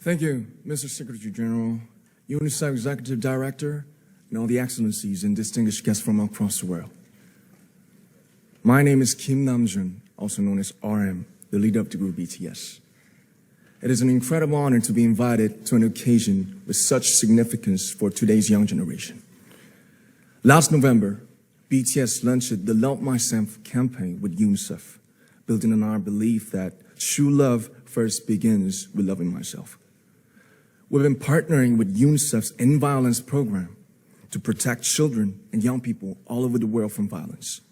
Thank you, Mr. Secretary General, UNICEF Executive Director, and all the excellencies and distinguished guests from across the world. My name is Namjoon, also known as RM, the leader of the group BTS. It is an incredible honor to be invited to an occasion with such significance for today's young generation. Last November, BTS launched the Love Myself campaign with UNICEF, building on our belief that true love first begins with loving myself. We've been partnering with UNICEF's End Violence program to protect children and young people all over the world from violence.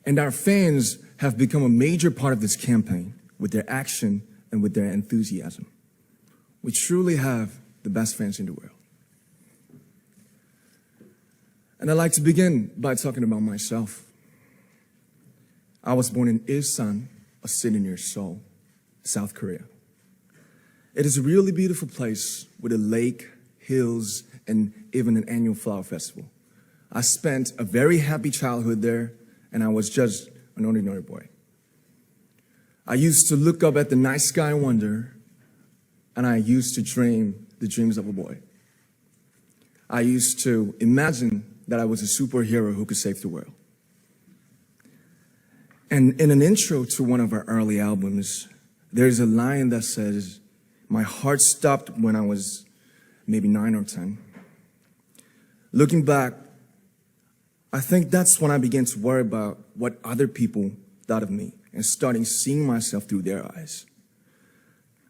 And our fans have become a major part of this campaign with their action and with their enthusiasm. We truly have the best fans in the world. And I'd like to begin by talking about myself. I was born in Ilsan, a city near Seoul, South Korea. It is a really beautiful place with a lake, hills, and even an annual flower festival. I spent a very happy childhood there, and I was just an ordinary boy. I used to look up at the night sky and wonder, and I used to dream the dreams of a boy. I used to imagine that I was a superhero who could save the world. And in an intro to one of our early albums, there's a line that says, "My heart stopped when I was maybe 9 or 10. Looking back, I think that's when I began to worry about what other people thought of me and starting seeing myself through their eyes.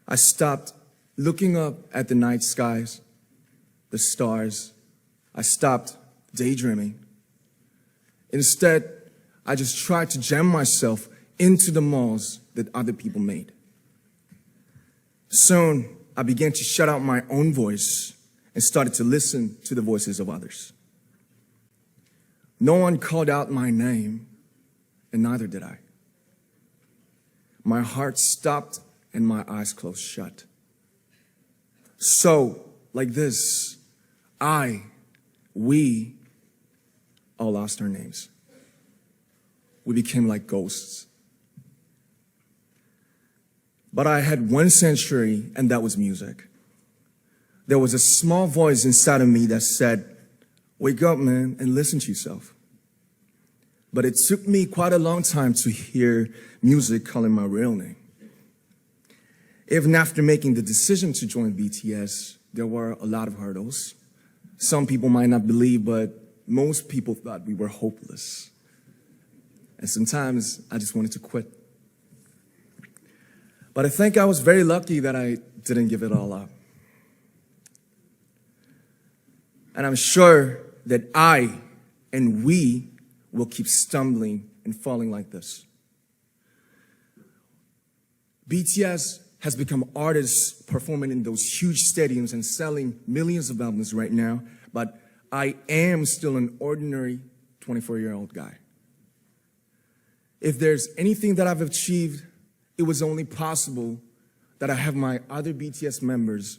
I stopped looking up at the night skies, the stars. I stopped daydreaming. Instead, I just tried to jam myself into the malls that other people made. Soon, I began to shut out my own voice and started to listen to the voices of others. No one called out my name, and neither did I. My heart stopped and my eyes closed shut. So, like this, we all lost our names. We became like ghosts. But I had one sanctuary, and that was music. There was a small voice inside of me that said, "Wake up, man, and listen to yourself." But it took me quite a long time to hear music calling my real name. Even after making the decision to join BTS, there were a lot of hurdles. Some people might not believe, but most people thought we were hopeless. And sometimes I just wanted to quit. But I think I was very lucky that I didn't give it all up. And I'm sure that I and we will keep stumbling and falling like this. BTS has become artists performing in those huge stadiums and selling millions of albums right now, but I am still an ordinary 24-year-old guy. If there's anything that I've achieved, it was only possible that I have my other BTS members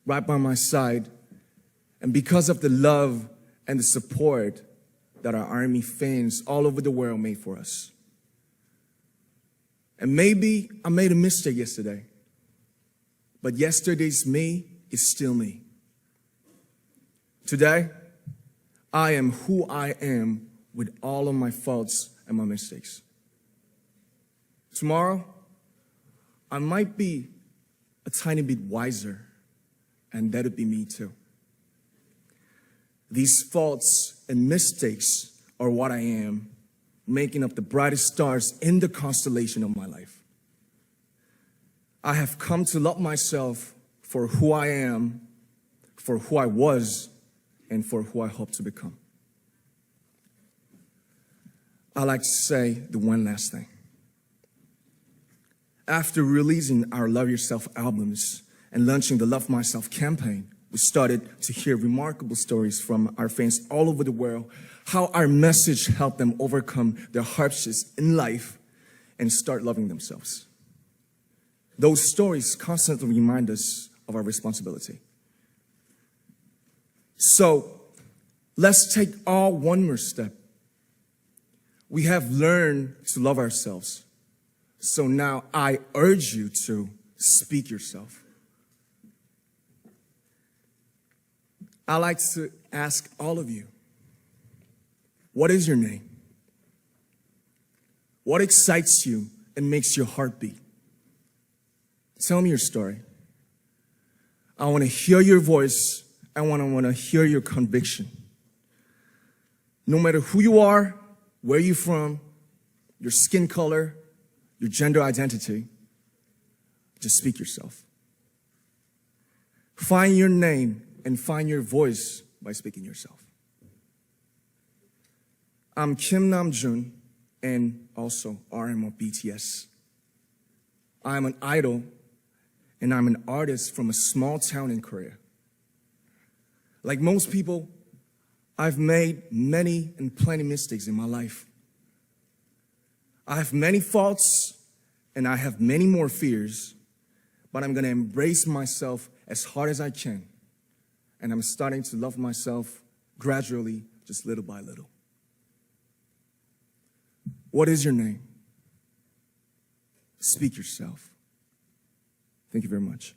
right by my side, and because of the love and the support that our ARMY fans all over the world made for us. And maybe I made a mistake yesterday, but yesterday's me is still me. Today, I am who I am with all of my faults and my mistakes. Tomorrow, I might be a tiny bit wiser, and that'll be me too. These faults and mistakes are what I am, making up the brightest stars in the constellation of my life. I have come to love myself for who I am, for who I was, and for who I hope to become. I like to say the one last thing. After releasing our Love Yourself albums and launching the Love Myself campaign, we started to hear remarkable stories from our fans all over the world, how our message helped them overcome their hardships in life and start loving themselves. Those stories constantly remind us of our responsibility. So let's take all one more step. We have learned to love ourselves. So now I urge you to speak yourself, I'd like to ask all of you, what is your name? What excites you and makes your heart beat? Tell me your story. I want to hear your voice. I want to hear your conviction. No matter who you are, where you're from, your skin color, your gender identity, just speak yourself. Find your name and find your voice by speaking yourself. I'm Kim Namjoon and also RM of BTS. I'm an idol and I'm an artist from a small town in Korea. Like most people, I've made many and plenty mistakes in my life. I have many faults and I have many more fears, but I'm gonna embrace myself as hard as I can. And I'm starting to love myself gradually, just little by little. What is your name? Speak yourself. Thank you very much.